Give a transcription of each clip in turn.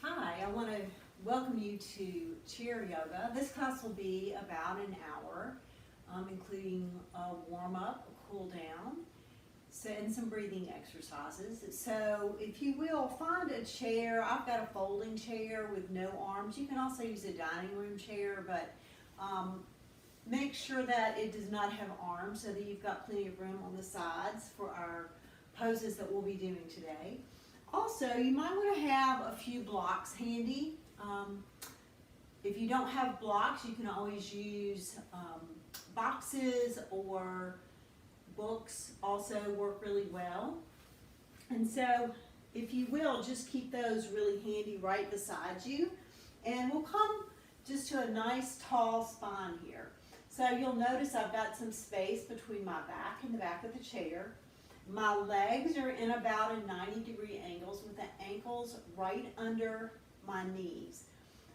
Hi, I want to welcome you to chair yoga. This class will be about an hour, including a warm up, a cool down, and some breathing exercises. So if you will, find a chair. I've got a folding chair with no arms. You can also use a dining room chair, but make sure that it does not have arms so that you've got plenty of room on the sides for our poses that we'll be doing today. Also, you might want to have a few blocks handy. If you don't have blocks, you can always use boxes or books also work really well. And so, if you will, just keep those really handy right beside you. And we'll come just to a nice tall spine here. So you'll notice I've got some space between my back and the back of the chair. My legs are in about a 90-degree angles with the ankles right under my knees.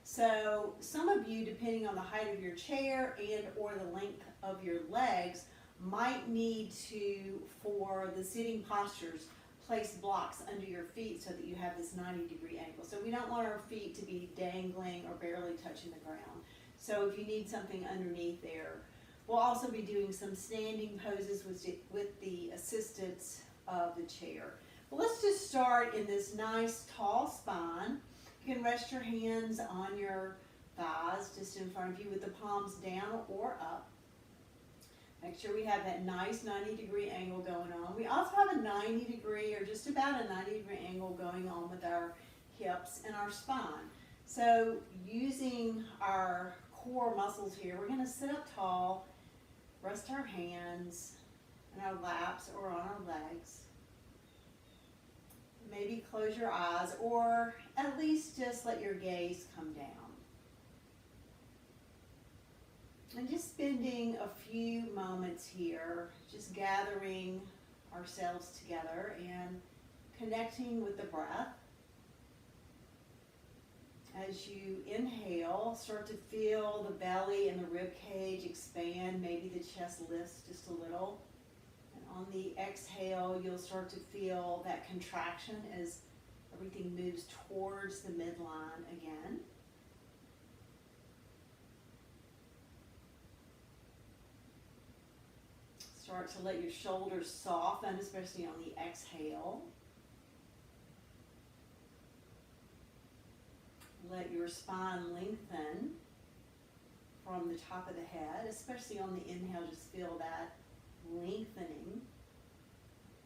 So some of you, depending on the height of your chair and or the length of your legs, might need to, for the sitting postures, place blocks under your feet so that you have this 90-degree angle. So we don't want our feet to be dangling or barely touching the ground. So if you need something underneath there. We'll also be doing some standing poses with the assistance of the chair. Well, let's just start in this nice tall spine. You can rest your hands on your thighs just in front of you with the palms down or up. Make sure we have that nice 90-degree angle going on. We also have a 90-degree or just about a 90-degree angle going on with our hips and our spine. So using our core muscles here, we're going to sit up tall, rest our hands in our laps or on our legs. Maybe close your eyes or at least just let your gaze come down. And just spending a few moments here, just gathering ourselves together and connecting with the breath. As you inhale, start to feel the belly and the rib cage expand. Maybe the chest lifts just a little. And on the exhale, you'll start to feel that contraction as everything moves towards the midline again. Start to let your shoulders soften, especially on the exhale. Let your spine lengthen from the top of the head, especially on the inhale, just feel that lengthening.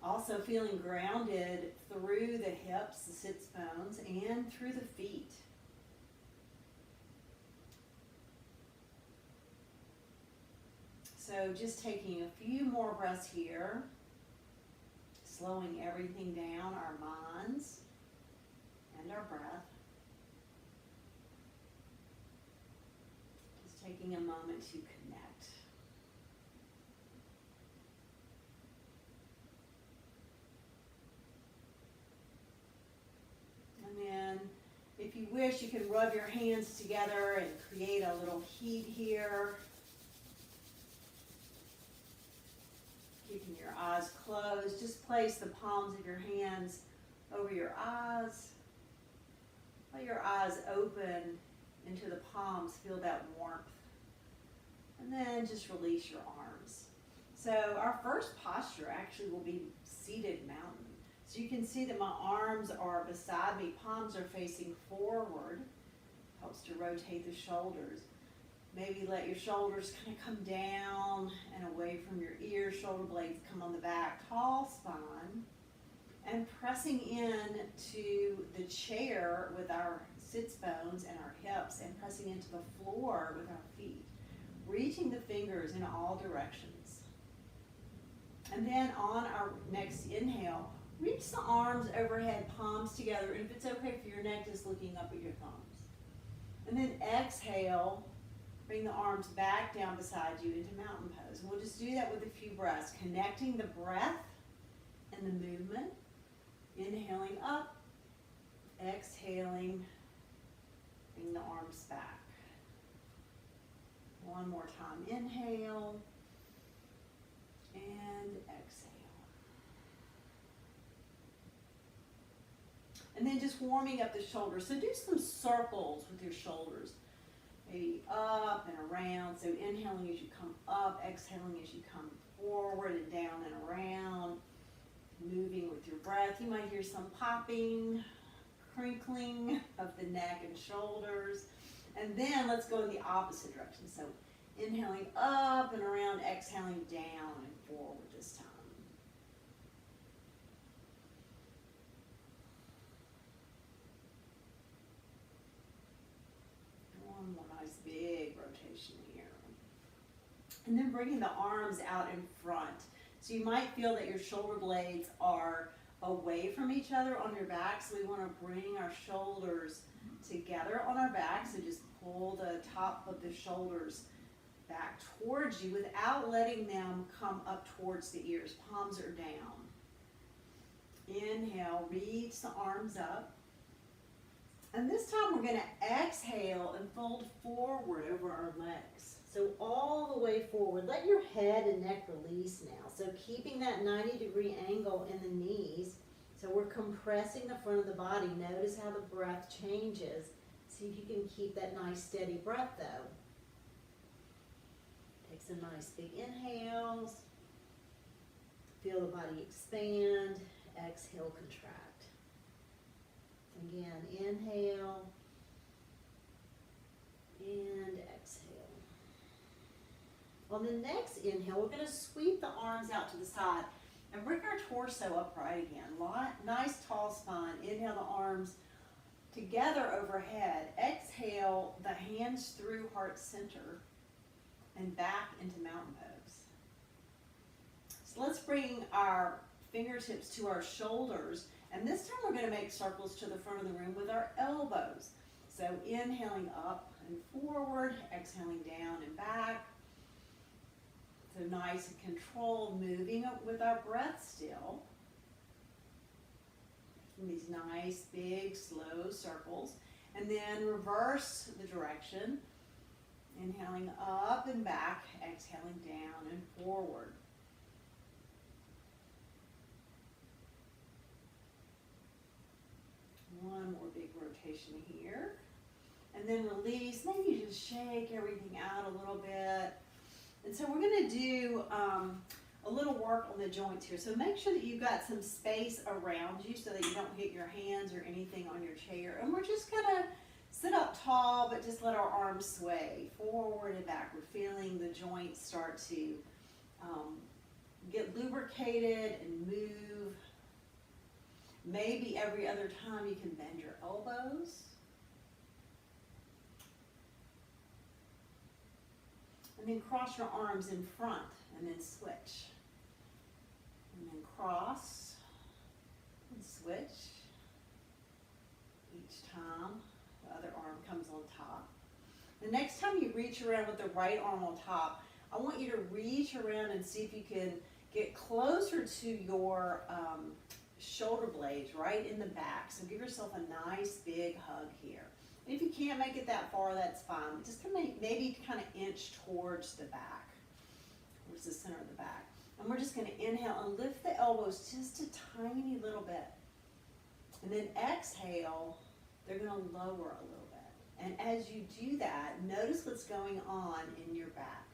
Also feeling grounded through the hips, the sits bones, and through the feet. So just taking a few more breaths here, slowing everything down, our minds and our breath. Taking a moment to connect. And then, if you wish, you can rub your hands together and create a little heat here. Keeping your eyes closed. Just place the palms of your hands over your eyes. Let your eyes open into the palms, feel that warmth. And then just release your arms. So our first posture actually will be seated mountain. So you can see that my arms are beside me, palms are facing forward. Helps to rotate the shoulders. Maybe let your shoulders kind of come down and away from your ears, shoulder blades come on the back, tall spine. And pressing in to the chair with our sits bones and our hips and pressing into the floor with our feet. Reaching the fingers in all directions. And then on our next inhale, reach the arms overhead, palms together. And if it's okay for your neck, just looking up at your thumbs. And then exhale, bring the arms back down beside you into mountain pose. And we'll just do that with a few breaths, connecting the breath and the movement. Inhaling up, exhaling, bring the arms back. One more time, inhale and exhale. And then just warming up the shoulders. So do some circles with your shoulders. Maybe up and around. So inhaling as you come up, exhaling as you come forward and down and around. Moving with your breath. You might hear some popping, crinkling of the neck and shoulders. And then let's go in the opposite direction. So inhaling up and around, exhaling down and forward this time. One more nice big rotation here. And then bringing the arms out in front. So you might feel that your shoulder blades are away from each other on your back. So we want to bring our shoulders together on our back. So just pull the top of the shoulders back towards you without letting them come up towards the ears. Palms are down. Inhale, reach the arms up. And this time we're going to exhale and fold forward over our legs. So all the way forward. Let your head and neck release now. So keeping that 90-degree angle in the knees. So we're compressing the front of the body. Notice how the breath changes. See if you can keep that nice steady breath though. Take some nice big inhales. Feel the body expand. Exhale, contract. Again, inhale and exhale. On the next inhale, we're going to sweep the arms out to the side and bring our torso upright again. Nice tall spine. Inhale the arms together overhead. Exhale the hands through heart center and back into mountain pose. So let's bring our fingertips to our shoulders. And this time we're going to make circles to the front of the room with our elbows. So inhaling up and forward, exhaling down and back. So nice and controlled, moving up with our breath still. Making these nice, big, slow circles. And then reverse the direction. Inhaling up and back, exhaling down and forward. One more big rotation here. And then release. Maybe you just shake everything out a little bit. And so we're going to do a little work on the joints here. So make sure that you've got some space around you so that you don't hit your hands or anything on your chair. And we're just going to sit up tall, but just let our arms sway forward and backward, feeling the joints start to get lubricated and move. Maybe every other time you can bend your elbows. And then cross your arms in front and then switch. And then cross and switch. Each time the other arm comes on top. The next time you reach around with the right arm on top, I want you to reach around and see if you can get closer to your shoulder blades right in the back. So give yourself a nice big hug here. And if you can't make it that far, that's fine. Just maybe kind of inch towards the back, towards the center of the back. And we're just going to inhale and lift the elbows just a tiny little bit. And then exhale, they're going to lower a little bit. And as you do that, notice what's going on in your back.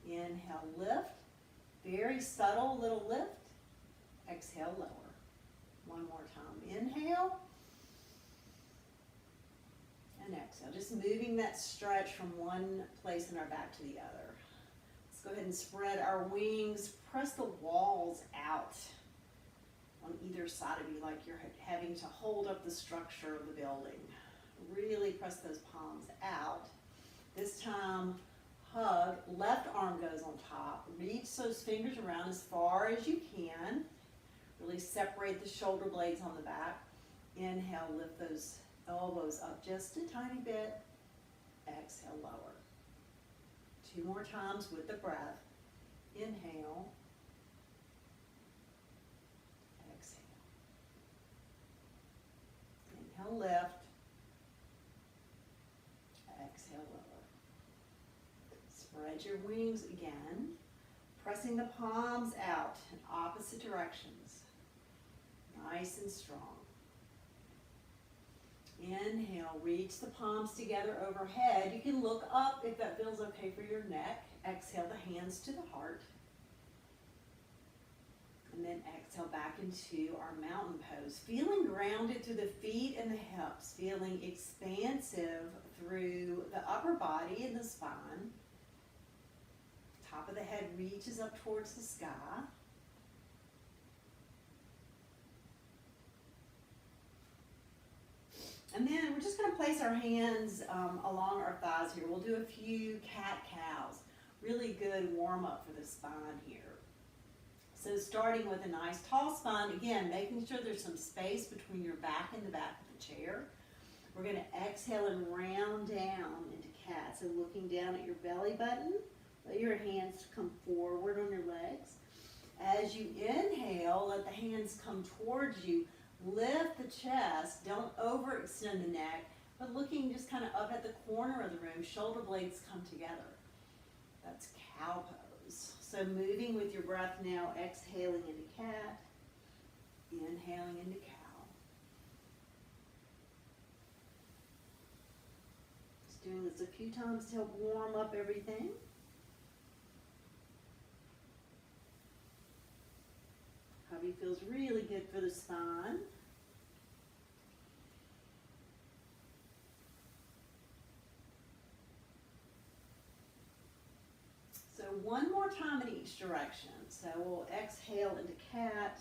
Inhale, lift. Very subtle little lift. Exhale, lower. One more time. Inhale. And exhale. Just moving that stretch from one place in our back to the other. Let's go ahead and spread our wings. Press the walls out on either side of you like you're having to hold up the structure of the building. Really press those palms out. This time, hug. Left arm goes on top. Reach those fingers around as far as you can. Really separate the shoulder blades on the back. Inhale, lift those elbows up just a tiny bit. Exhale, lower. Two more times with the breath. Inhale. Exhale. Inhale, lift. Exhale, lower. Spread your wings again. Pressing the palms out in opposite directions. Nice and strong. Inhale, reach the palms together overhead. You can look up if that feels okay for your neck. Exhale the hands to the heart. And then exhale back into our mountain pose. Feeling grounded through the feet and the hips. Feeling expansive through the upper body and the spine. Top of the head reaches up towards the sky. And then we're just going to place our hands along our thighs here. We'll do a few cat-cows. Really good warm-up for the spine here. So starting with a nice tall spine, again, making sure there's some space between your back and the back of the chair. We're going to exhale and round down into cat. So looking down at your belly button, let your hands come forward on your legs. As you inhale, let the hands come towards you. Lift the chest, don't overextend the neck, but looking just kind of up at the corner of the room, shoulder blades come together. That's cow pose. So moving with your breath now, exhaling into cat, inhaling into cow. Just doing this a few times to help warm up everything. Hubby feels really good for the spine. So one more time in each direction. So we'll exhale into cat,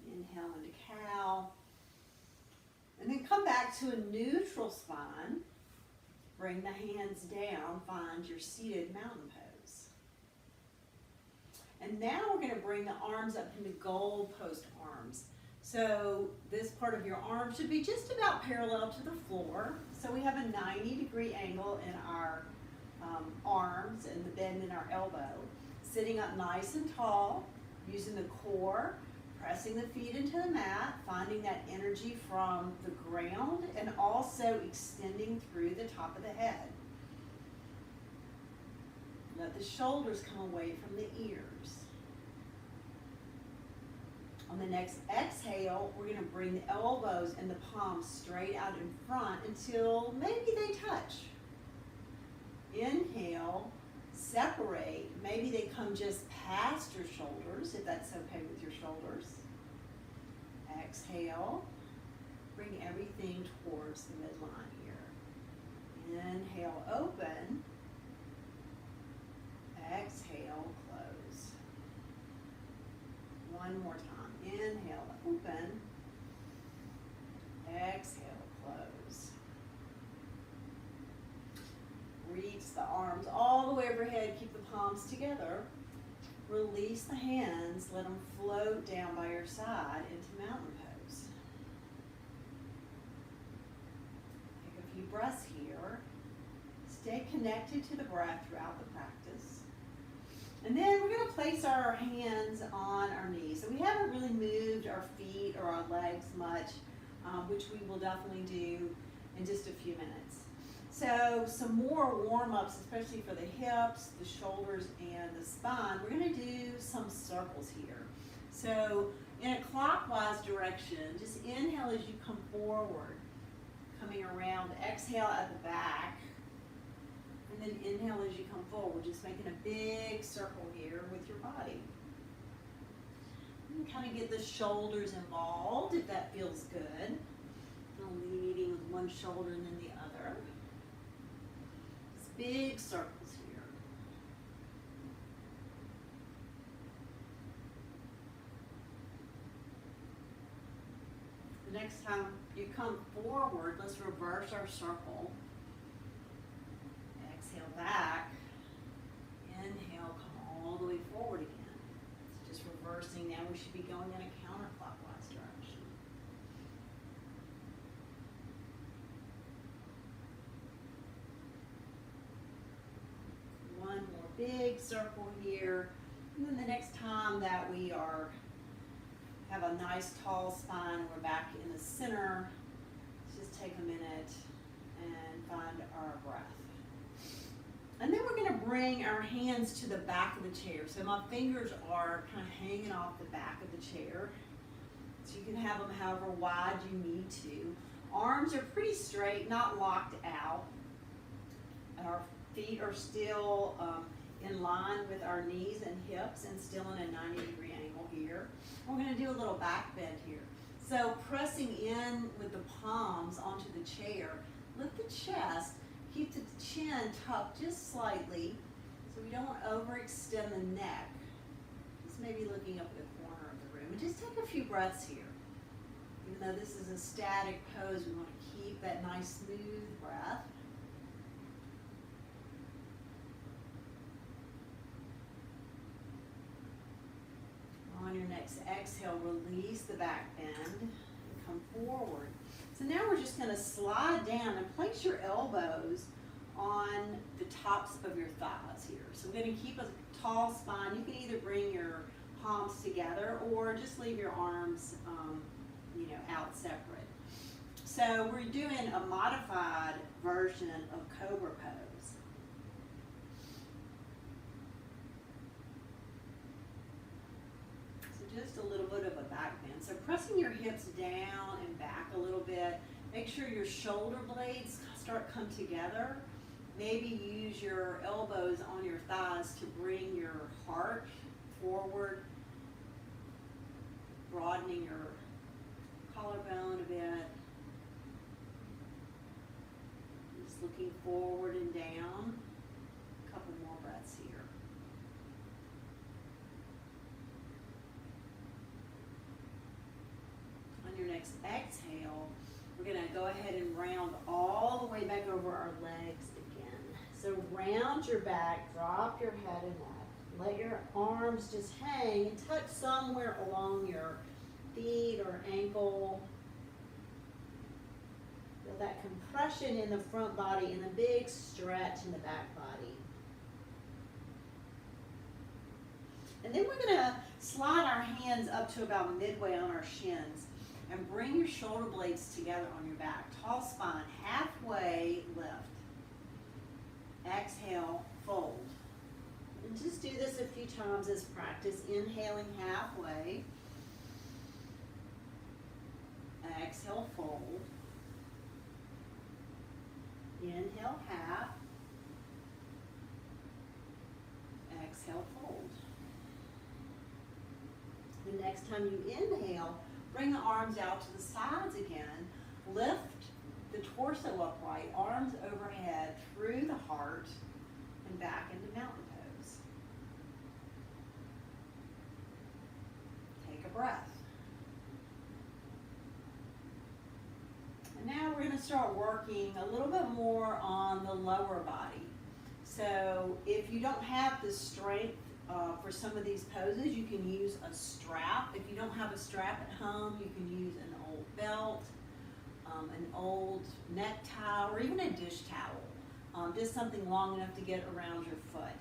inhale into cow, and then come back to a neutral spine. Bring the hands down, find your seated mountain pose. And now we're going to bring the arms up into goal post arms. So this part of your arm should be just about parallel to the floor. So we have a 90-degree angle in our arms and the bend in our elbow. Sitting up nice and tall, using the core, pressing the feet into the mat, finding that energy from the ground and also extending through the top of the head. Let the shoulders come away from the ears. On the next exhale, we're going to bring the elbows and the palms straight out in front until maybe they touch. Inhale, separate. Maybe they come just past your shoulders, if that's okay with your shoulders. Exhale, bring everything towards the midline here. Inhale, open. Exhale, close. One more time. Inhale, open. Exhale, close. Reach the arms all the way overhead. Keep the palms together. Release the hands. Let them float down by your side into mountain pose. Take a few breaths here. Stay connected to the breath throughout the practice. And then we're going to place our hands on our knees. So we haven't really moved our feet or our legs much, which we will definitely do in just a few minutes. So some more warm-ups, especially for the hips, the shoulders, and the spine. We're going to do some circles here. So in a clockwise direction, just inhale as you come forward, coming around. Exhale at the back. And then inhale as you come forward, just making a big circle here with your body. You can kind of get the shoulders involved if that feels good. Leading with one shoulder and then the other. Just big circles here. The next time you come forward, let's reverse our circle. Exhale back. Inhale, come all the way forward again. It's just reversing. Now we should be going in a counterclockwise direction. One more big circle here. And then the next time that we have a nice tall spine, we're back in the center. Let's just take a minute and find our breath. And then we're going to bring our hands to the back of the chair. So my fingers are kind of hanging off the back of the chair. So you can have them however wide you need to. Arms are pretty straight, not locked out. Our feet are still in line with our knees and hips and still in a 90-degree angle here. We're going to do a little back bend here. So pressing in with the palms onto the chair, lift the chest, keep the chin tucked just slightly so we don't overextend the neck. Just maybe looking up at the corner of the room. And just take a few breaths here. Even though this is a static pose, we want to keep that nice smooth breath. On your next exhale, release the back bend and come forward. So now we're just going to slide down and place your elbows on the tops of your thighs here. So we're going to keep a tall spine. You can either bring your palms together or just leave your arms out separate. So we're doing a modified version of Cobra Pose. Just a little bit of a back bend. So pressing your hips down and back a little bit. Make sure your shoulder blades come together. Maybe use your elbows on your thighs to bring your heart forward, broadening your collarbone a bit. Just looking forward and down. A couple more breaths here. Your next exhale, we're going to go ahead and round all the way back over our legs again. So round your back, drop your head and neck. Let your arms just hang and touch somewhere along your feet or ankle. Feel that compression in the front body and a big stretch in the back body. And then we're going to slide our hands up to about midway on our shins. And bring your shoulder blades together on your back. Tall spine, halfway lift. Exhale, fold. And just do this a few times as practice. Inhaling halfway. Exhale, fold. Inhale, half. Exhale, fold. The next time you inhale, bring the arms out to the sides again. Lift the torso upright, arms overhead through the heart and back into mountain pose. Take a breath. And now we're going to start working a little bit more on the lower body. So if you don't have the strength for some of these poses, you can use a strap. If you don't have a strap at home, you can use an old belt, an old necktie, or even a dish towel. Just something long enough to get around your foot.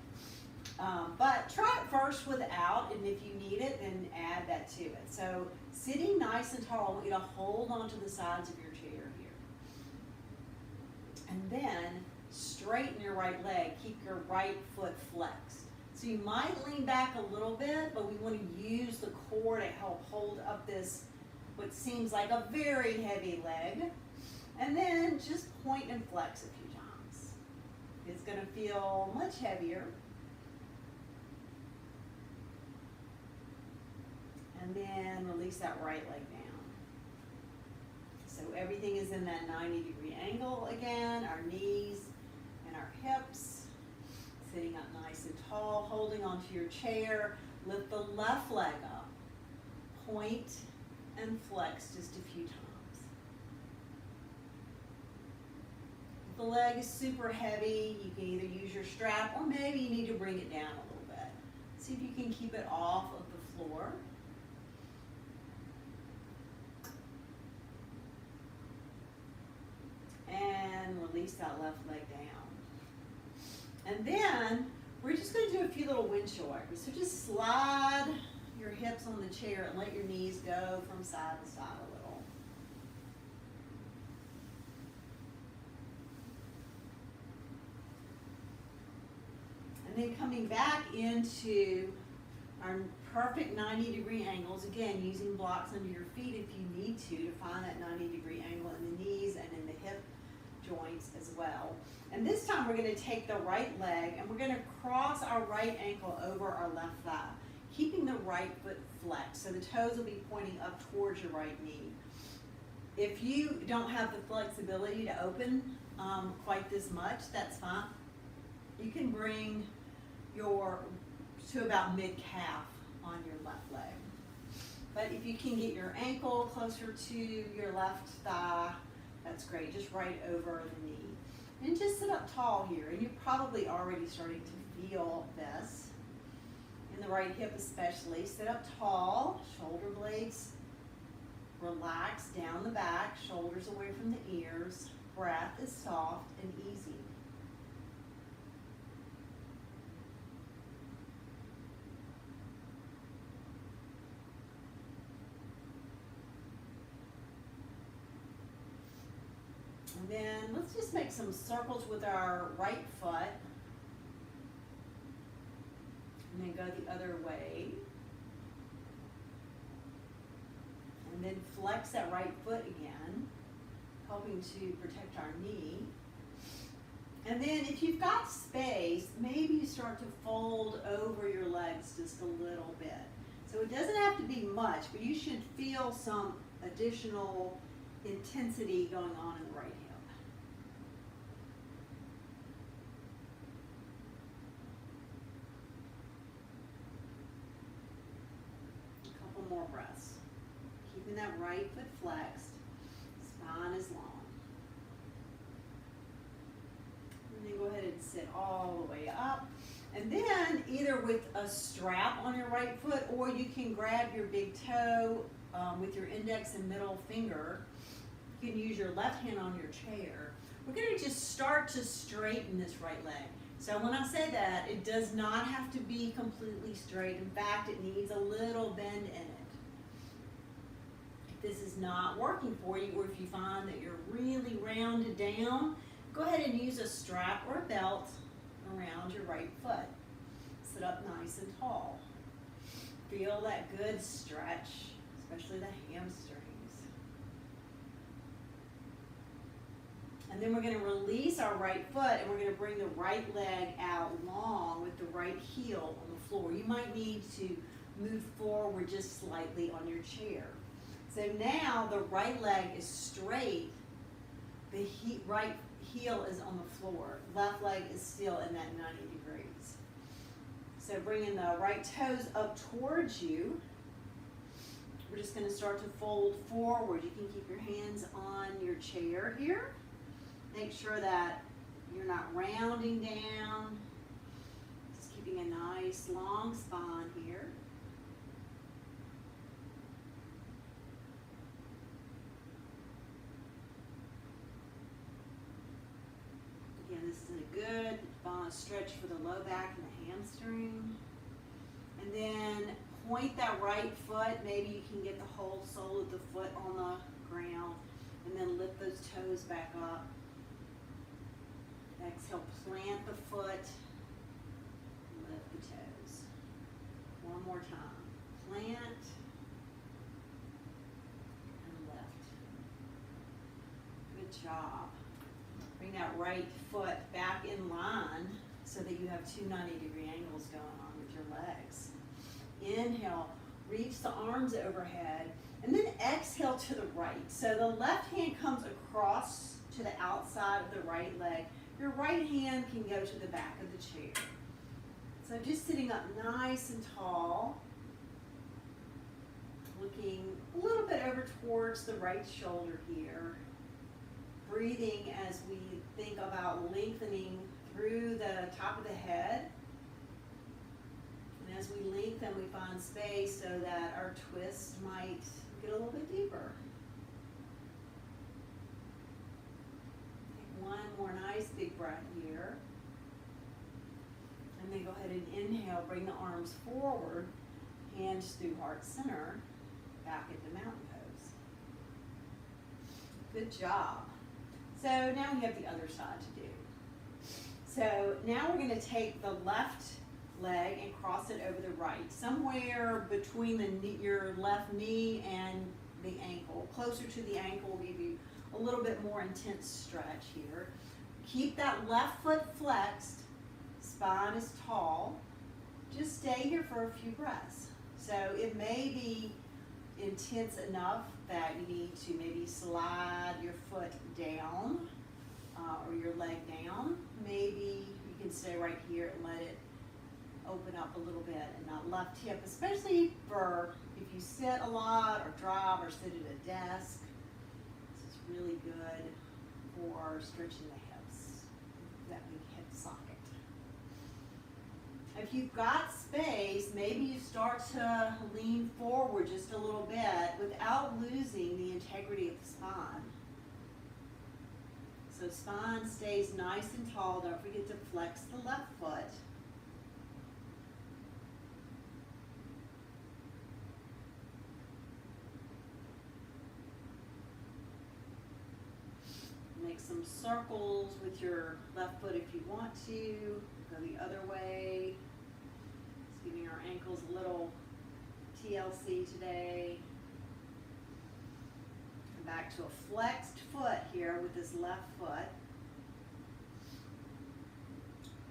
But try it first without, and if you need it, then add that to it. So sitting nice and tall, I want you to hold onto the sides of your chair here. And then straighten your right leg. Keep your right foot flexed. So you might lean back a little bit, but we want to use the core to help hold up this, what seems like a very heavy leg. And then just point and flex a few times. It's going to feel much heavier. And then release that right leg down. So everything is in that 90-degree angle again, our knees and our hips. Sitting up nice and tall, holding onto your chair. Lift the left leg up. Point and flex just a few times. If the leg is super heavy, you can either use your strap or maybe you need to bring it down a little bit. See if you can keep it off of the floor. And release that left leg down. And then we're just going to do a few little windshield wipers. So just slide your hips on the chair and let your knees go from side to side a little. And then coming back into our perfect 90-degree angles, again, using blocks under your feet if you need to find that 90-degree angle in the knees joints as well. And this time we're going to take the right leg and we're going to cross our right ankle over our left thigh, keeping the right foot flexed. So the toes will be pointing up towards your right knee. If you don't have the flexibility to open quite this much, that's fine. You can bring to about mid-calf on your left leg. But if you can get your ankle closer to your left thigh, that's great, just right over the knee. And just sit up tall here, and you're probably already starting to feel this. In the right hip especially, sit up tall, shoulder blades relax down the back, shoulders away from the ears, breath is soft and easy. And then let's just make some circles with our right foot. And then go the other way. And then flex that right foot again, helping to protect our knee. And then if you've got space, maybe you start to fold over your legs just a little bit. So it doesn't have to be much, but you should feel some additional intensity going on in the right hip. A couple more breaths. Keeping that right foot flexed, spine is long. And then go ahead and sit all the way up. And then either with a strap on your right foot, or you can grab your big toe with your index and middle finger. You can use your left hand on your chair. We're going to just start to straighten this right leg. So when I say that, it does not have to be completely straight. In fact, it needs a little bend in it. If this is not working for you, or if you find that you're really rounded down, go ahead and use a strap or a belt around your right foot. Sit up nice and tall. Feel that good stretch, especially the hamstrings. And then we're going to release our right foot, and we're going to bring the right leg out long with the right heel on the floor. You might need to move forward just slightly on your chair. So now the right leg is straight, the right heel is on the floor, left leg is still in that 90 degrees. So bringing the right toes up towards you, we're just going to start to fold forward. You can keep your hands on your chair here. Make sure that you're not rounding down, just keeping a nice long spine here. Again, this is a good stretch for the low back and the hamstring. And then point that right foot. Maybe you can get the whole sole of the foot on the ground, and then lift those toes back up. Exhale, plant the foot, lift the toes. One more time. Plant and lift. Good job. Bring that right foot back in line so that you have two 90-degree angles going on with your legs. Inhale, reach the arms overhead, and then exhale to the right. So the left hand comes across to the outside of the right leg. Your right hand can go to the back of the chair. So just sitting up nice and tall, looking a little bit over towards the right shoulder here. Breathing as we think about lengthening through the top of the head. And as we lengthen, we find space so that our twist might get a little bit deeper. One more nice big breath here. And then go ahead and inhale, bring the arms forward, hands through heart center, back into mountain pose. Good job. So now we have the other side to do. So now we're going to take the left leg and cross it over the right, somewhere between your left knee and the ankle. Closer to the ankle will give you a little bit more intense stretch here. Keep that left foot flexed, spine is tall. Just stay here for a few breaths. So it may be intense enough that you need to maybe slide your foot down or your leg down. Maybe you can stay right here and let it open up a little bit in that left hip, especially for if you sit a lot or drive or sit at a desk. This is really good for stretching the hips, that big hip socket. If you've got space, maybe you start to lean forward just a little bit without losing the integrity of the spine. So spine stays nice and tall. Don't forget to flex the left foot. Make some circles with your left foot if you want to. Go the other way. Just giving our ankles a little TLC today. Come back to a flexed foot here with this left foot.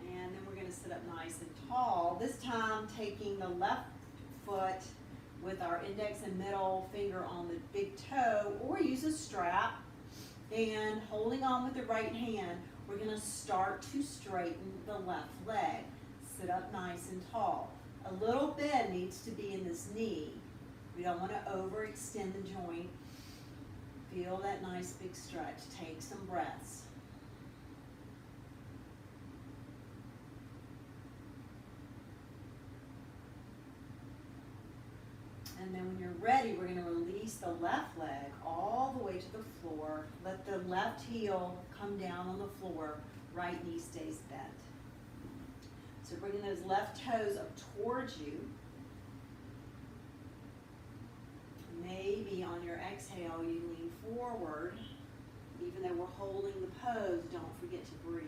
And then we're going to sit up nice and tall. This time taking the left foot with our index and middle finger on the big toe, or use a strap. And holding on with the right hand, we're going to start to straighten the left leg. Sit up nice and tall. A little bend needs to be in this knee. We don't want to overextend the joint. Feel that nice big stretch. Take some breaths. And then when you're ready, we're going to release the left leg all the way to the floor. Let the left heel come down on the floor. Right knee stays bent. So bringing those left toes up towards you. Maybe on your exhale, you lean forward. Even though we're holding the pose, don't forget to breathe.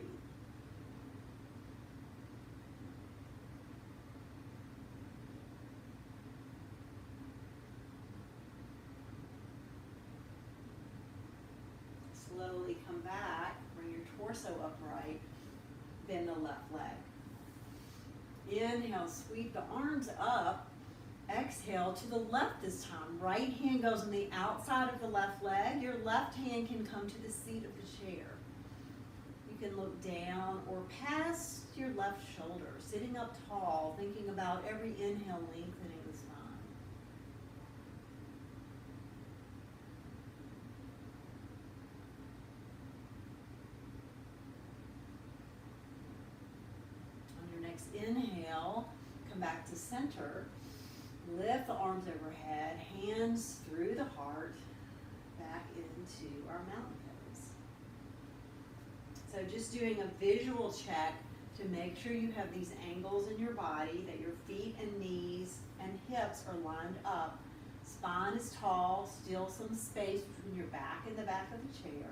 Slowly come back, bring your torso upright, bend the left leg. Inhale, sweep the arms up. Exhale to the left this time. Right hand goes on the outside of the left leg. Your left hand can come to the seat of the chair. You can look down or past your left shoulder, sitting up tall, thinking about every inhale lengthening the spine. Inhale, come back to center, lift the arms overhead, hands through the heart, back into our mountain pose. So just doing a visual check to make sure you have these angles in your body, that your feet and knees and hips are lined up. Spine is tall, still some space between your back and the back of the chair.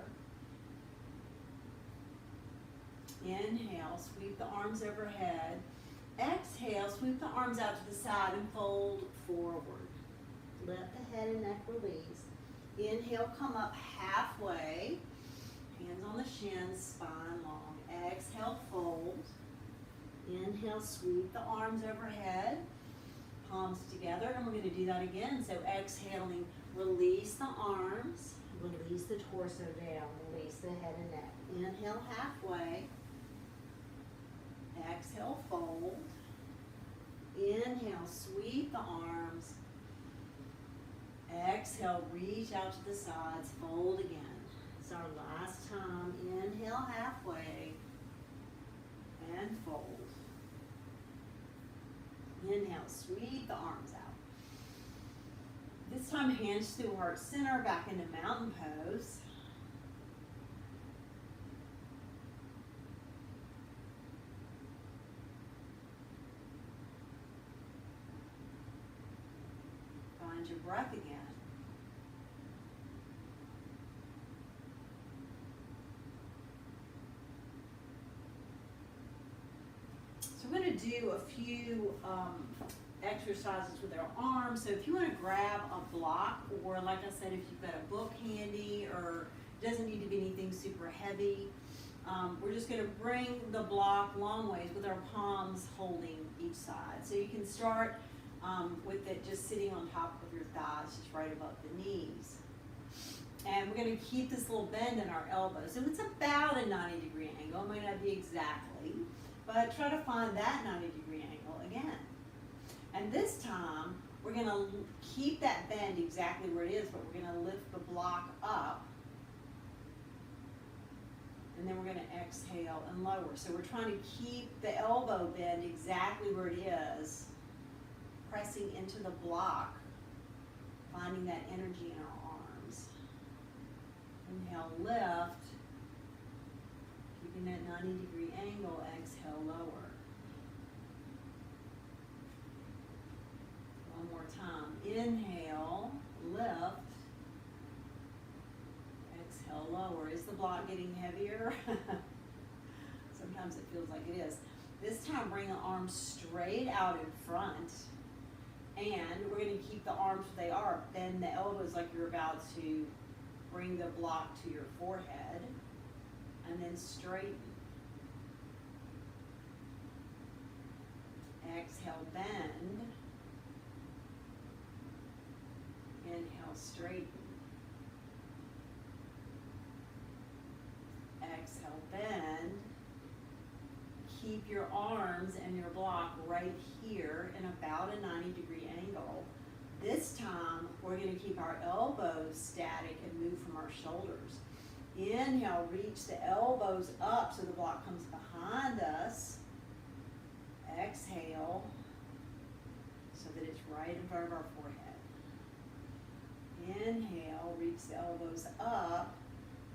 Inhale, sweep the arms overhead. Exhale, sweep the arms out to the side and fold forward. Let the head and neck release. Inhale, come up halfway. Hands on the shins, spine long. Exhale, fold. Inhale, sweep the arms overhead. Palms together, and we're going to do that again. So exhaling, release the arms. Release the torso down. Release the head and neck. Inhale, halfway. Exhale, fold. Inhale, sweep the arms. Exhale, reach out to the sides, fold again. It's our last time. Inhale, halfway, and fold. Inhale, sweep the arms out. This time, hands to heart center, back into mountain pose. Find your breath again. So we're going to do a few exercises with our arms. So if you want to grab a block, or like I said, if you've got a book handy, or It doesn't need to be anything super heavy. We're just gonna bring the block long ways with our palms holding each side. So you can start with it just sitting on top of your thighs, just right above the knees. And we're gonna keep this little bend in our elbows. So it's about a 90-degree angle. It might not be exactly, but try to find that 90-degree angle again. And this time, we're gonna keep that bend exactly where it is, but we're gonna lift the block up. And then we're gonna exhale and lower. So we're trying to keep the elbow bend exactly where it is, pressing into the block, finding that energy in our arms. Inhale, lift, keeping that 90-degree angle, exhale, lower. One more time. Inhale, lift, exhale, lower. Is the block getting heavier? Sometimes it feels like it is. This time, bring the arms straight out in front. And we're going to keep the arms where they are. Bend the elbows like you're about to bring the block to your forehead. And then straighten. Exhale, bend. Inhale, straighten. Exhale, bend. Keep your arms and your block right here in about a 90-degree angle. This time, we're going to keep our elbows static and move from our shoulders. Inhale, reach the elbows up so the block comes behind us. Exhale, so that it's right in front of our forehead. Inhale, reach the elbows up.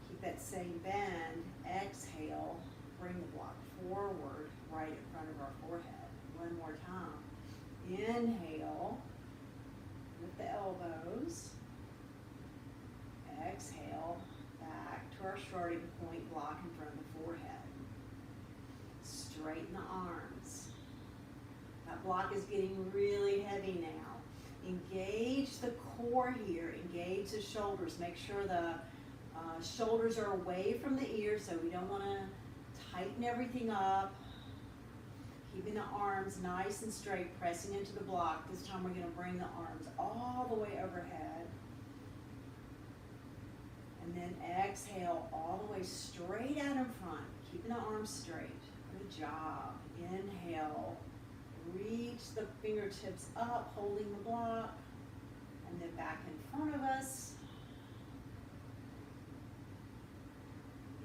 Keep that same bend. Exhale, bring the block forward right in front of our forehead. One more time. Inhale, with the elbows. Exhale, back to our starting point, block in front of the forehead. Straighten the arms. That block is getting really heavy now. Engage the core here, engage the shoulders. Make sure the shoulders are away from the ears, so we don't want to tighten everything up. Keeping the arms nice and straight, pressing into the block. This time we're going to bring the arms all the way overhead. And then exhale all the way straight out in front, keeping the arms straight. Good job. Inhale, reach the fingertips up, holding the block, and then back in front of us.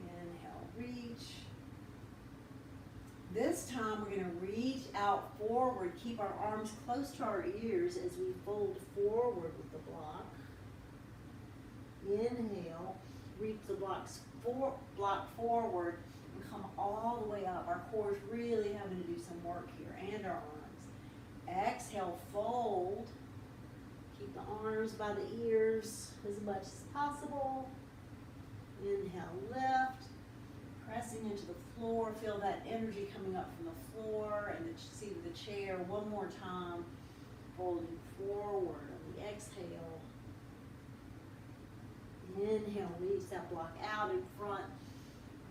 Inhale, reach. This time we're going to reach out forward, keep our arms close to our ears as we fold forward with the block. Inhale, reach the block forward and come all the way up. Our core is really having to do some work here, and our arms. Exhale, fold. Keep the arms by the ears as much as possible. Inhale, lift. Pressing into the floor, feel that energy coming up from the floor and the seat of the chair. One more time, folding forward on the exhale. Inhale, reach that block out in front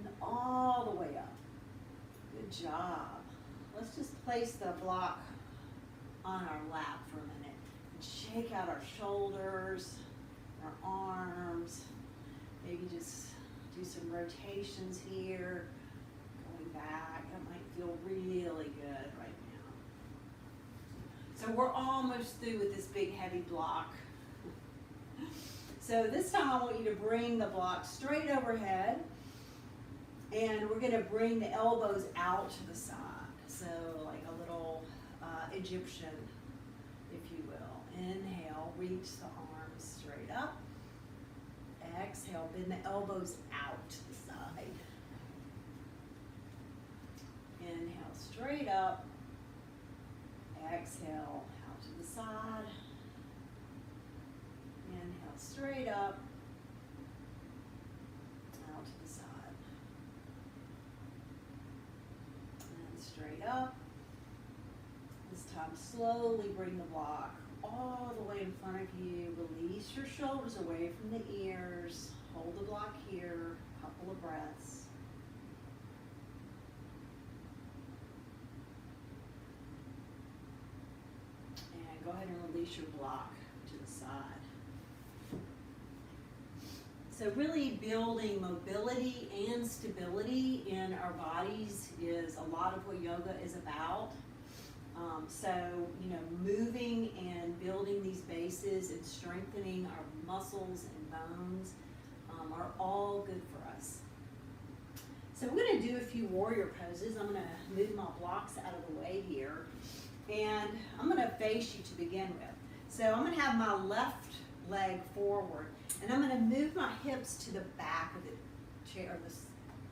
and all the way up. Good job. Let's just place the block on our lap for a minute and shake out our shoulders, our arms, maybe just do some rotations here, going back. That might feel really good right now. So we're almost through with this big heavy block. So this time I want you to bring the block straight overhead, and we're going to bring the elbows out to the side. So like a little Egyptian, if you will. Inhale, reach the arms straight up. Exhale, bend the elbows out to the side. Inhale, straight up. Exhale, out to the side. Inhale, straight up. Out to the side. And straight up. This time, slowly bring the block all the way in front of you. Release your shoulders away from the ears. Hold the block block here, a couple of breaths. And go ahead and release your block to the side. So really building mobility and stability in our bodies is a lot of what yoga is about. So, moving and building these bases and strengthening our muscles and bones are all good for us. So we're going to do a few warrior poses. I'm going to move my blocks out of the way here. And I'm going to face you to begin with. So I'm going to have my left leg forward. And I'm going to move my hips to the back of the chair,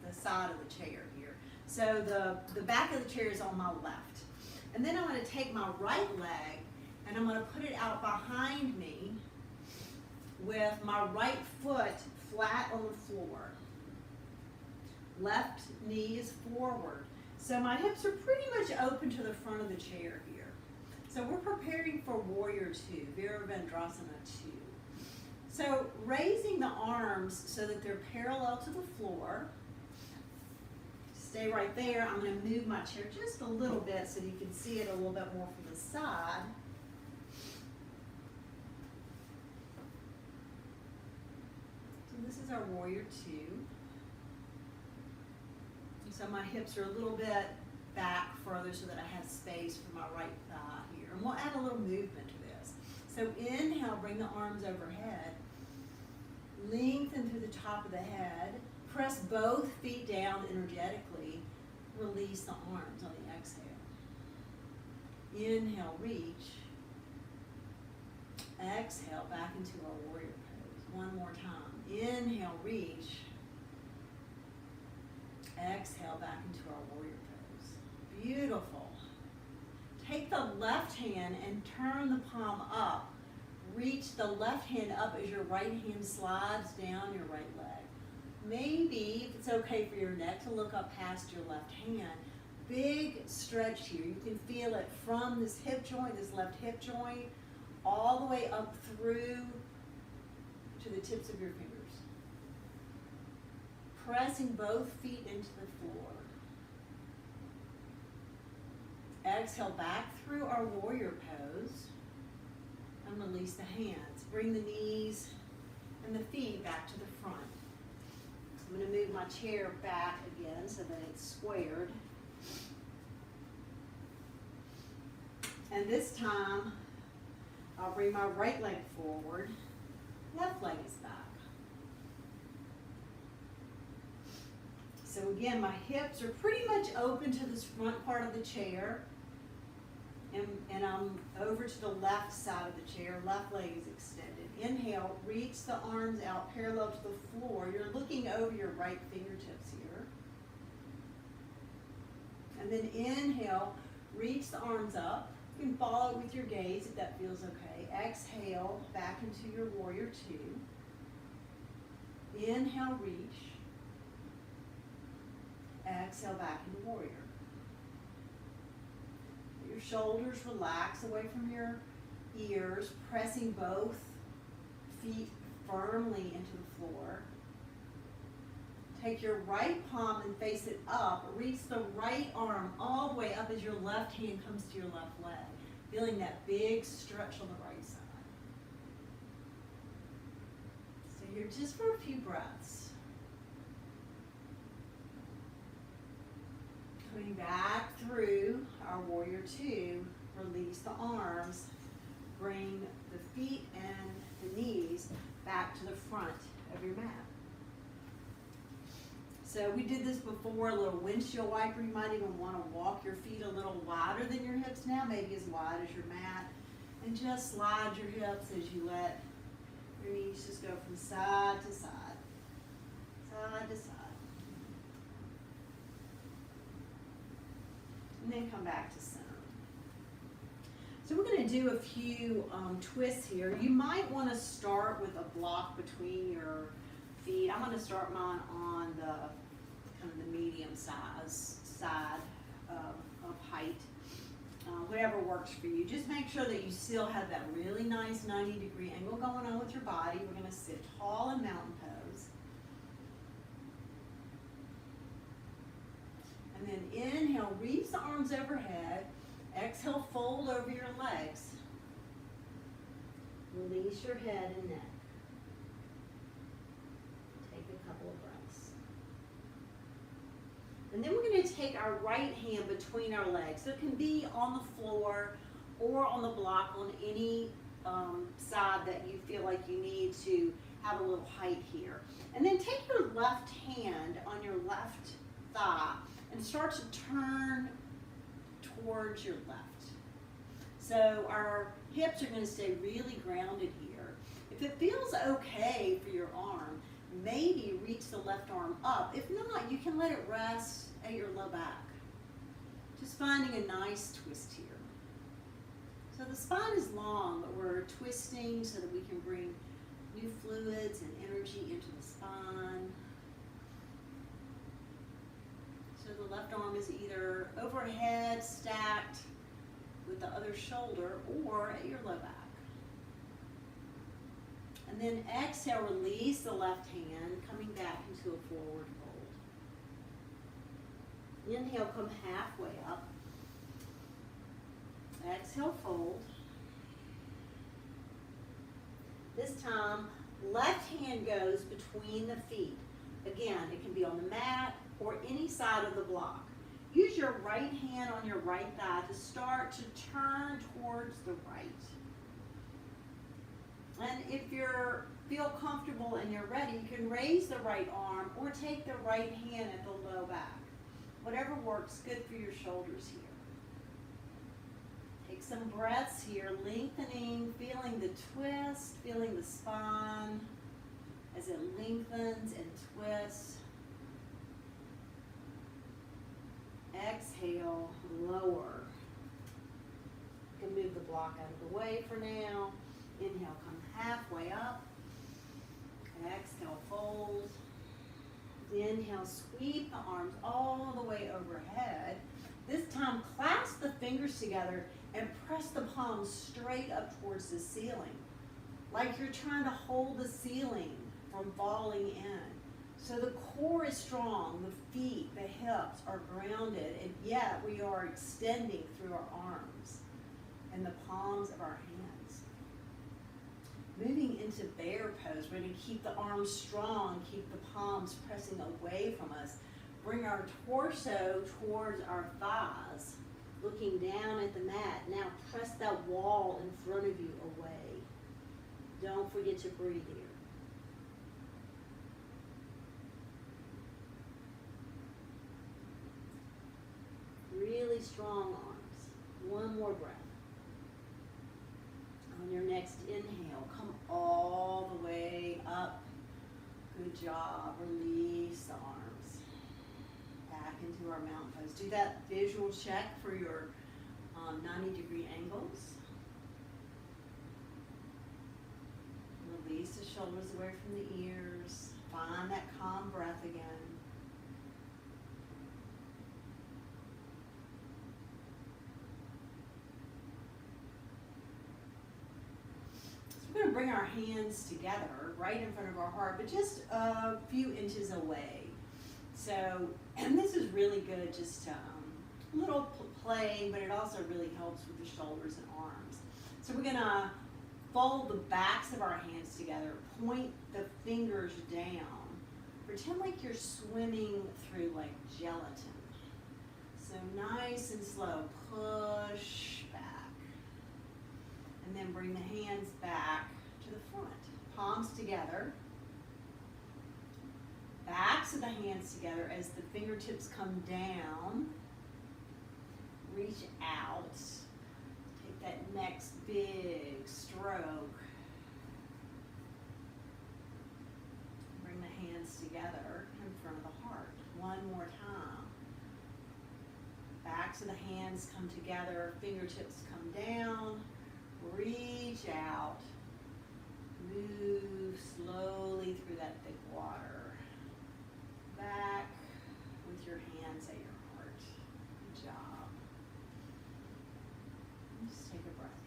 the side of the chair here. So the back of the chair is on my left. And then I'm going to take my right leg and I'm going to put it out behind me with my right foot flat on the floor. Left knee is forward. So my hips are pretty much open to the front of the chair here. So we're preparing for Warrior 2, Virabhadrasana 2. So raising the arms so that they're parallel to the floor. Stay right there. I'm going to move my chair just a little bit so you can see it a little bit more from the side. So this is our Warrior 2. So my hips are a little bit back further so that I have space for my right thigh here. And we'll add a little movement to this. So inhale, bring the arms overhead. Lengthen through the top of the head. Press both feet down energetically. Release the arms on the exhale. Inhale, reach. Exhale, back into our warrior pose. One more time. Inhale, reach. Exhale, back into our warrior pose. Beautiful. Take the left hand and turn the palm up. Reach the left hand up as your right hand slides down your right leg. Maybe, if it's okay for your neck, to look up past your left hand. Big stretch here. You can feel it from this hip joint, this left hip joint, all the way up through to the tips of your fingers. Pressing both feet into the floor. Exhale back through our warrior pose. And release the hands. Bring the knees and the feet back to the front. I'm going to move my chair back again so that it's squared. And this time, I'll bring my right leg forward. Left leg is back. So again, my hips are pretty much open to this front part of the chair. And I'm over to the left side of the chair. Left leg is extended. Inhale, reach the arms out parallel to the floor. You're looking over your right fingertips here. And then inhale, reach the arms up. You can follow it with your gaze if that feels okay. Exhale, back into your Warrior 2. Inhale, reach. Exhale, back into Warrior. Your shoulders relax away from your ears, pressing both feet firmly into the floor. Take your right palm and face it up. Reach the right arm all the way up as your left hand comes to your left leg. Feeling that big stretch on the right side. Stay here just for a few breaths. Coming back through our Warrior 2, release the arms, bring the feet and the knees back to the front of your mat. So we did this before, a little windshield wiper. You might even want to walk your feet a little wider than your hips now, maybe as wide as your mat. And just slide your hips as you let your knees just go from side to side, side to side. And then come back to center. So we're going to do a few twists here. You might want to start with a block between your feet. I'm going to start mine on the kind of the medium size side of height. Whatever works for you. Just make sure that you still have that really nice 90-degree angle going on with your body. We're going to sit tall in mountain pose. Then inhale, reach the arms overhead. Exhale, fold over your legs. Release your head and neck. Take a couple of breaths. And then we're going to take our right hand between our legs. So it can be on the floor or on the block on any side that you feel like you need to have a little height here. And then take your left hand on your left thigh and start to turn towards your left. So our hips are going to stay really grounded here. If it feels okay for your arm, maybe reach the left arm up. If not, you can let it rest at your low back. Just finding a nice twist here. So the spine is long, but we're twisting so that we can bring new fluids and energy into the spine. So the left arm is either overhead, stacked with the other shoulder, or at your low back. And then exhale, release the left hand, coming back into a forward fold. Inhale, come halfway up. Exhale, fold. This time, left hand goes between the feet. Again, it can be on the mat or any side of the block. Use your right hand on your right thigh to start to turn towards the right. And if you feel comfortable and you're ready, you can raise the right arm or take the right hand at the low back. Whatever works good for your shoulders here. Take some breaths here, lengthening, feeling the twist, feeling the spine as it lengthens and twists. Exhale, lower. You can move the block out of the way for now. Inhale, come halfway up. Exhale, fold. Inhale, sweep the arms all the way overhead. This time, clasp the fingers together and press the palms straight up towards the ceiling, like you're trying to hold the ceiling from falling in. So the core is strong, the feet, the hips are grounded, and yet we are extending through our arms and the palms of our hands. Moving into bear pose, we're going to keep the arms strong, keep the palms pressing away from us. Bring our torso towards our thighs, looking down at the mat. Now press that wall in front of you away. Don't forget to breathe here. Really strong arms. One more breath. On your next inhale, come all the way up. Good job. Release the arms. Back into our mountain pose. Do that visual check for your 90-degree angles. Release the shoulders away from the ears. Find that calm breath again. We're going to bring our hands together right in front of our heart, but just a few inches away. So, and this is really good, just a little play, but it also really helps with the shoulders and arms. So we're going to fold the backs of our hands together, point the fingers down. Pretend like you're swimming through like gelatin. So nice and slow, push back. And then bring the hands back to the front. Palms together. Backs of the hands together as the fingertips come down. Reach out. Take that next big stroke. Bring the hands together in front of the heart. One more time. Backs of the hands come together. Fingertips come down. Reach out, move slowly through that thick water. Back with your hands at your heart. Good job. Just take a breath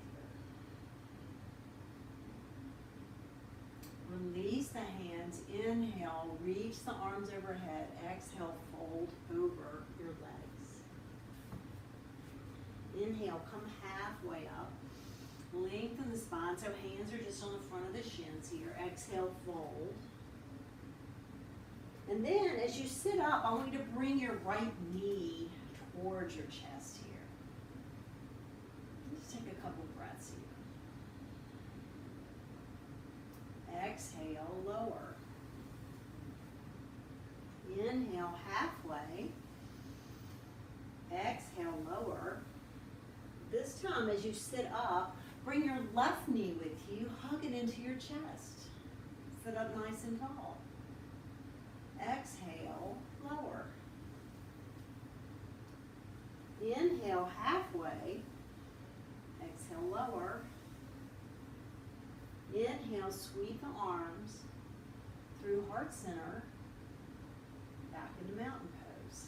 here. Release the hands. Inhale, reach the arms overhead. Exhale, fold over your legs. Inhale, come halfway up. Lengthen the spine, so hands are just on the front of the shins here. Exhale, fold. And then as you sit up, I want you to bring your right knee towards your chest here. Just take a couple breaths here. Exhale, lower. Inhale, halfway. Exhale, lower. This time as you sit up, bring your left knee with you, hug it into your chest. Sit up nice and tall. Exhale, lower. Inhale, halfway. Exhale, lower. Inhale, sweep the arms through heart center, back into mountain pose.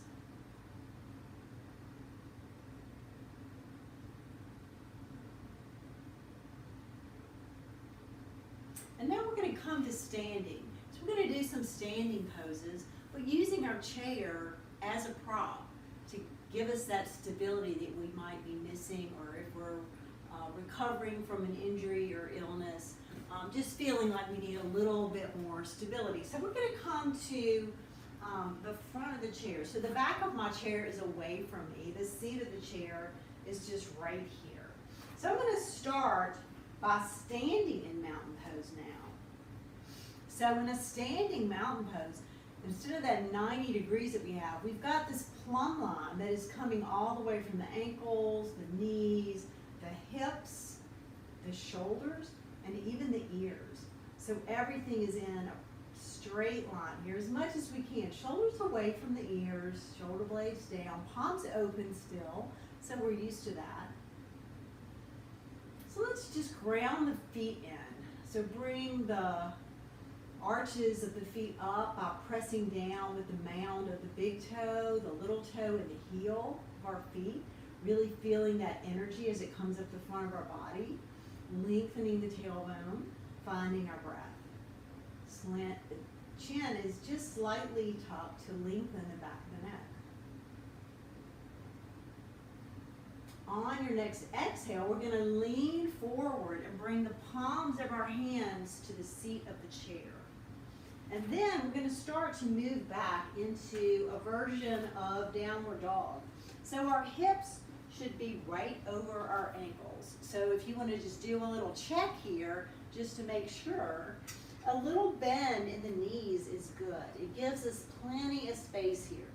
And now we're going to come to standing. So we're going to do some standing poses, but using our chair as a prop to give us that stability that we might be missing, or if we're recovering from an injury or illness, just feeling like we need a little bit more stability. So we're going to come to the front of the chair. So the back of my chair is away from me. The seat of the chair is just right here. So I'm going to start by standing in mountain pose now. So in a standing mountain pose, instead of that 90 degrees that we have, we've got this plumb line that is coming all the way from the ankles, the knees, the hips, the shoulders, and even the ears. So everything is in a straight line here as much as we can. Shoulders away from the ears, shoulder blades down, palms open still, so we're used to that. So let's just ground the feet in. So bring the arches of the feet up by pressing down with the mound of the big toe, the little toe, and the heel of our feet. Really feeling that energy as it comes up the front of our body. Lengthening the tailbone, finding our breath. Slant, the chin is just slightly tucked to lengthen the back of the neck. On your next exhale, we're going to lean forward and bring the palms of our hands to the seat of the chair. And then we're going to start to move back into a version of downward dog. So our hips should be right over our ankles. So if you want to just do a little check here, just to make sure, a little bend in the knees is good. It gives us plenty of space here.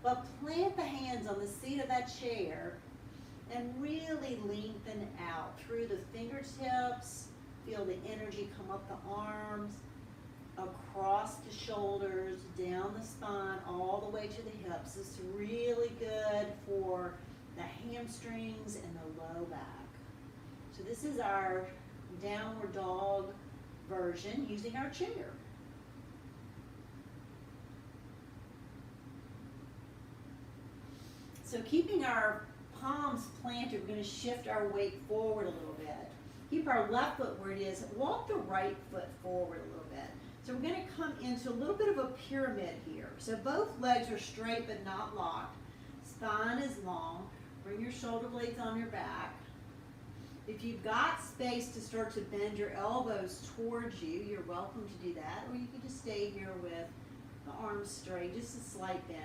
But plant the hands on the seat of that chair and really lengthen out through the fingertips. Feel the energy come up the arms, across the shoulders, down the spine, all the way to the hips. This is really good for the hamstrings and the low back. So this is our downward dog version using our chair. So keeping our palms planted, we're going to shift our weight forward a little bit. Keep our left foot where it is. Walk the right foot forward a little bit. So we're going to come into a little bit of a pyramid here. So both legs are straight but not locked. Spine is long. Bring your shoulder blades on your back. If you've got space to start to bend your elbows towards you, you're welcome to do that. Or you can just stay here with the arms straight, just a slight bend.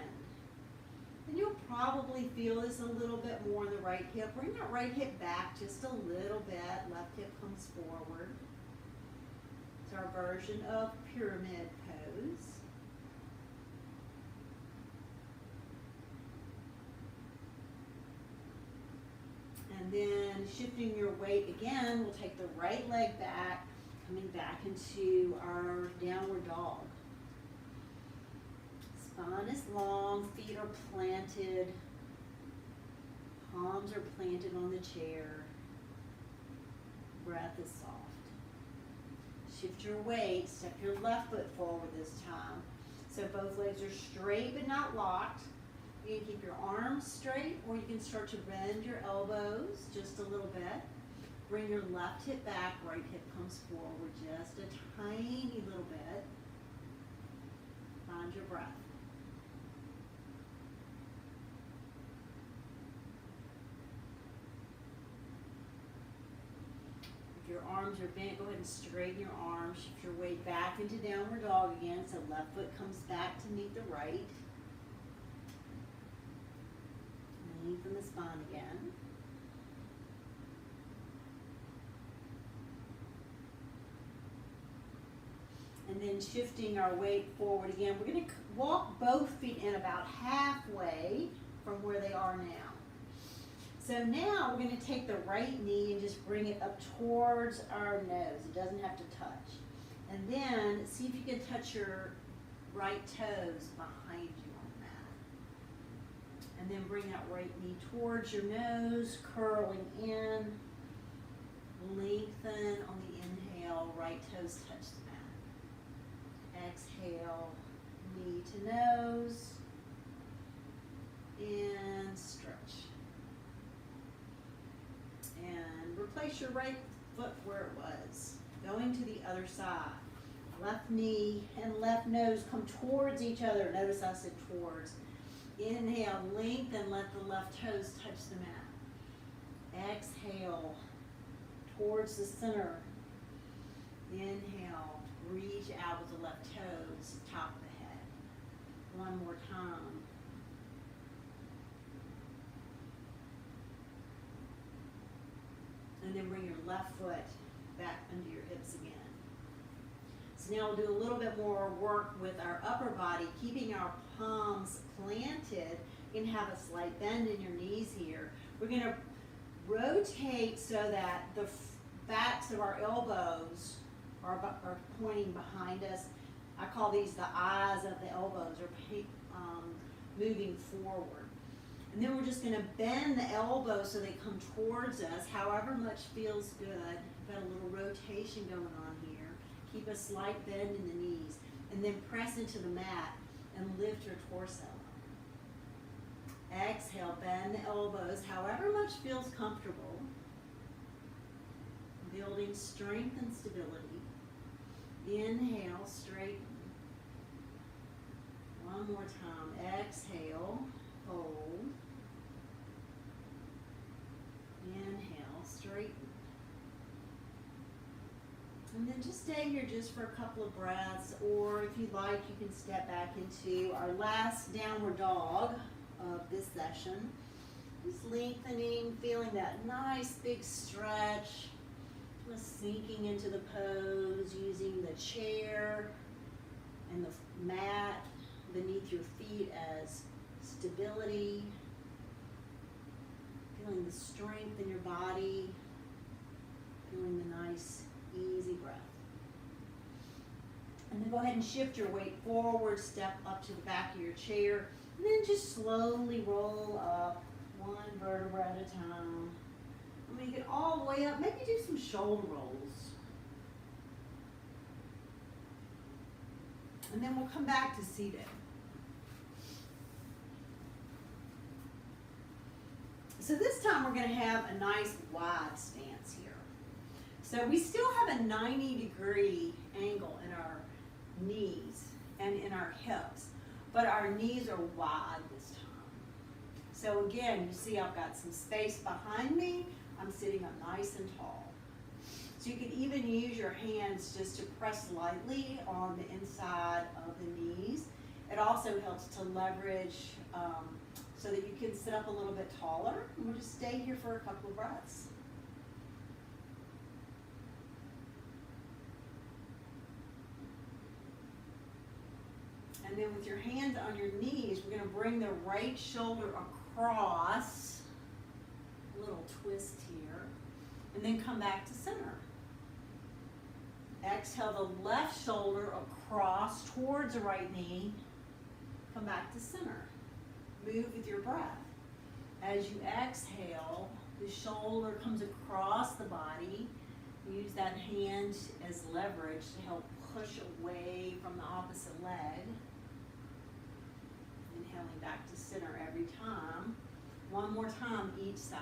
And you'll probably feel this a little bit more in the right hip. Bring that right hip back just a little bit. Left hip comes forward. It's our version of pyramid pose. And then shifting your weight again, we'll take the right leg back, coming back into our downward dog. Spine is long, feet are planted, palms are planted on the chair, breath is soft. Shift your weight, step your left foot forward this time. So both legs are straight but not locked. You can keep your arms straight, or you can start to bend your elbows just a little bit. Bring your left hip back, right hip comes forward just a tiny little bit. Find your breath. arms are bent, go ahead and straighten your arms. Shift your weight back into downward dog again. So left foot comes back to meet the right. Lengthen the spine again. And then shifting our weight forward again. We're going to walk both feet in about halfway from where they are now. So now we're going to take the right knee and just bring it up towards our nose. It doesn't have to touch. And then see if you can touch your right toes behind you on the mat. And then bring that right knee towards your nose, curling in. Lengthen on the inhale, right toes touch the mat. Exhale, knee to nose. And stretch. And replace your right foot where it was. Going to the other side. Left knee and left nose come towards each other. Notice I said towards. Inhale, lengthen, let the left toes touch the mat. Exhale, towards the center. Inhale, reach out with the left toes, top of the head. One more time. And then bring your left foot back under your hips again. So now we'll do a little bit more work with our upper body, keeping our palms planted. You can have a slight bend in your knees here. We're going to rotate so that the backs of our elbows are pointing behind us. I call these the eyes of the elbows, or moving forward. And then we're just going to bend the elbows so they come towards us, however much feels good. Got a little rotation going on here. Keep a slight bend in the knees. And then press into the mat and lift your torso. Exhale, bend the elbows, however much feels comfortable. Building strength and stability. Inhale, straighten. One more time. Exhale, hold. Inhale, straighten. And then just stay here just for a couple of breaths, or if you'd like, you can step back into our last downward dog of this session. Just lengthening, feeling that nice big stretch. Just sinking into the pose, using the chair and the mat beneath your feet as stability. Feeling the strength in your body. Feeling the nice, easy breath. And then go ahead and shift your weight forward, step up to the back of your chair, and then just slowly roll up one vertebra at a time. I'm going to get all the way up. Maybe do some shoulder rolls. And then we'll come back to seated. So this time we're going to have a nice wide stance here. So we still have a 90-degree angle in our knees and in our hips, but our knees are wide this time. So again, you see I've got some space behind me. I'm sitting up nice and tall. So you can even use your hands just to press lightly on the inside of the knees. It also helps to leverage so that you can sit up a little bit taller. And we'll just stay here for a couple of breaths. And then with your hands on your knees, we're going to bring the right shoulder across. A little twist here. And then come back to center. Exhale the left shoulder across towards the right knee. Come back to center. Move with your breath. As you exhale, the shoulder comes across the body. Use that hand as leverage to help push away from the opposite leg. Inhaling back to center every time. One more time each side.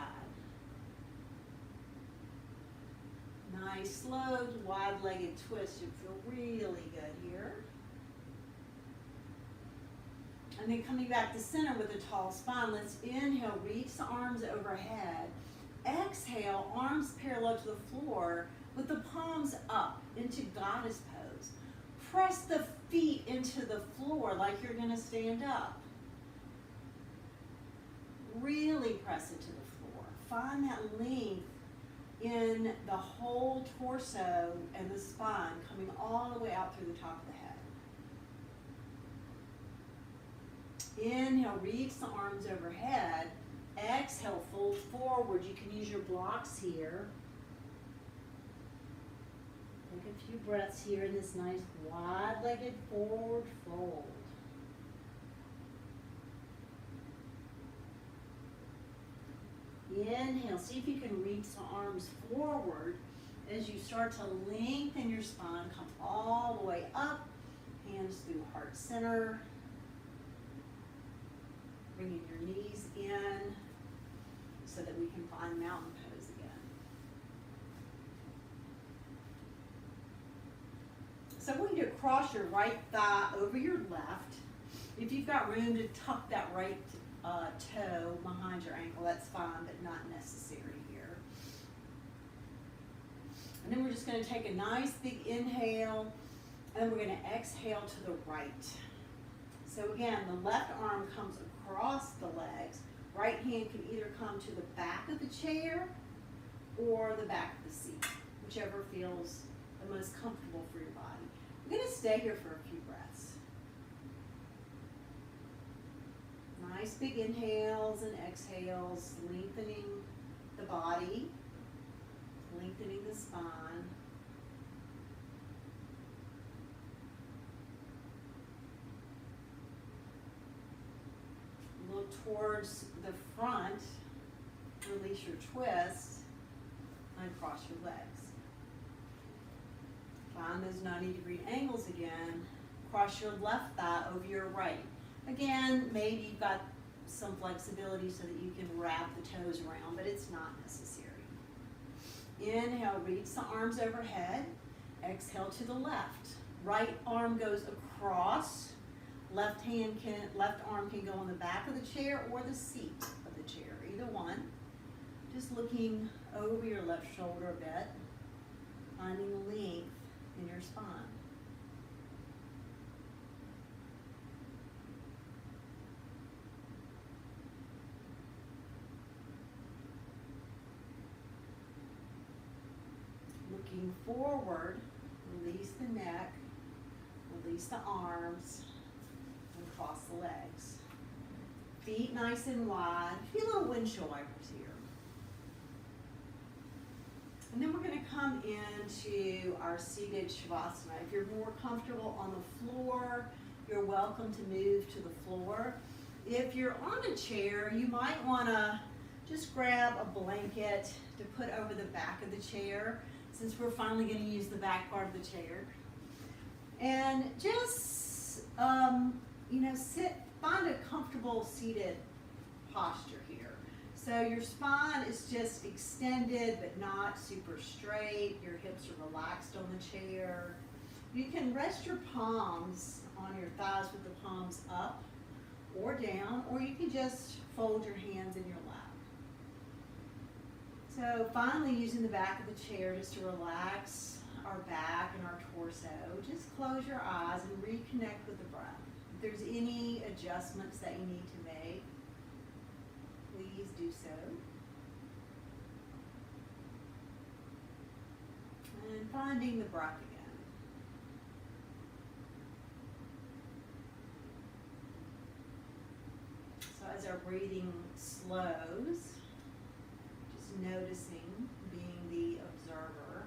Nice, slow, wide-legged twist. You feel really good here. And then coming back to center with a tall spine, let's inhale, reach the arms overhead. Exhale, arms parallel to the floor, with the palms up into goddess pose. Press the feet into the floor like you're going to stand up. Really press it to the floor. Find that length in the whole torso and the spine coming all the way out through the top of the head. Inhale, reach the arms overhead. Exhale, fold forward. You can use your blocks here. Take a few breaths here in this nice wide-legged forward fold. Inhale, see if you can reach the arms forward as you start to lengthen your spine. Come all the way up, hands through heart center. Bringing your knees in so that we can find mountain pose again. So I want you to cross your right thigh over your left. If you've got room to tuck that right toe behind your ankle, that's fine, but not necessary here. And then we're just going to take a nice big inhale, and we're going to exhale to the right. So again, the left arm comes across the legs. Right hand can either come to the back of the chair or the back of the seat, whichever feels the most comfortable for your body. We're going to stay here for a few breaths. Nice big inhales and exhales, lengthening the body, lengthening the spine. Look towards the front, release your twist, and cross your legs. Find those 90-degree angles again. Cross your left thigh over your right. Again, maybe you've got some flexibility so that you can wrap the toes around, but it's not necessary. Inhale, reach the arms overhead. Exhale to the left. Right arm goes across. Left arm can go on the back of the chair or the seat of the chair, either one. Just looking over your left shoulder a bit, finding length in your spine. Looking forward, release the neck, release the arms, and cross the legs. Feet nice and wide. A few little windshield wipers here. And then we're going to come into our seated Shavasana. If you're more comfortable on the floor, you're welcome to move to the floor. If you're on a chair, you might want to just grab a blanket to put over the back of the chair, since we're finally going to use the back part of the chair. And just, find a comfortable seated posture here. So your spine is just extended but not super straight. Your hips are relaxed on the chair. You can rest your palms on your thighs with the palms up or down, or you can just fold your hands in your lap. So finally, using the back of the chair just to relax our back and our torso. Just close your eyes and reconnect with the breath. If there's any adjustments that you need to make, please do so. And finding the breath again. So as our breathing slows, just noticing, being the observer.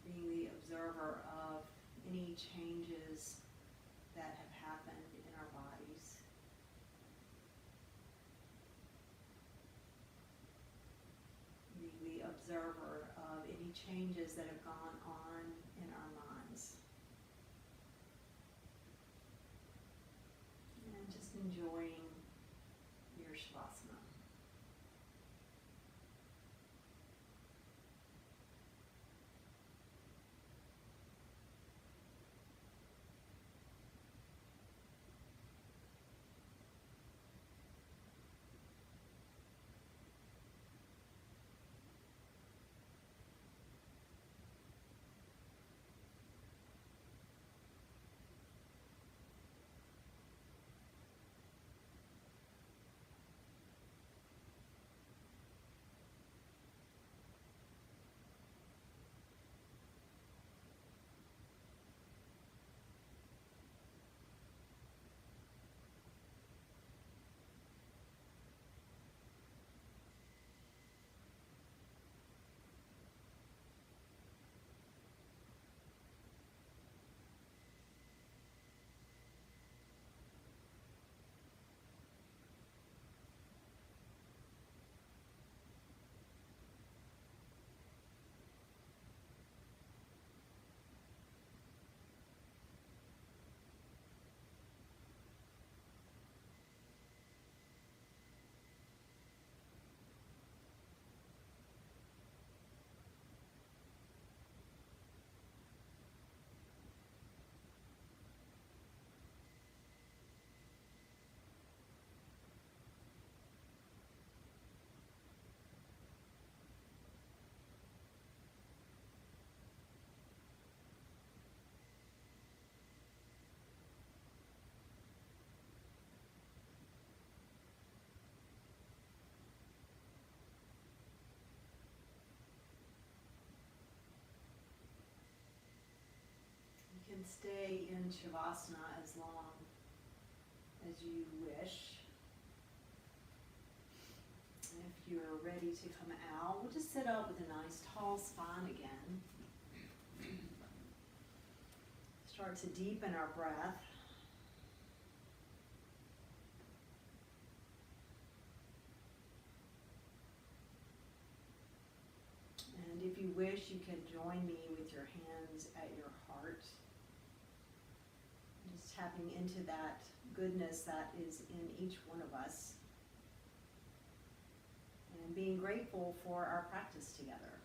Being the observer of any changes that have happened in our bodies. Being the observer of any changes that have gone on in our minds. And just enjoying your Shavasana. can stay in Shavasana as long as you wish. And if you're ready to come out, we'll just sit up with a nice tall spine again. Start to deepen our breath. And if you wish, you can join me with your hands at your heart. Just tapping into that goodness that is in each one of us. And being grateful for our practice together.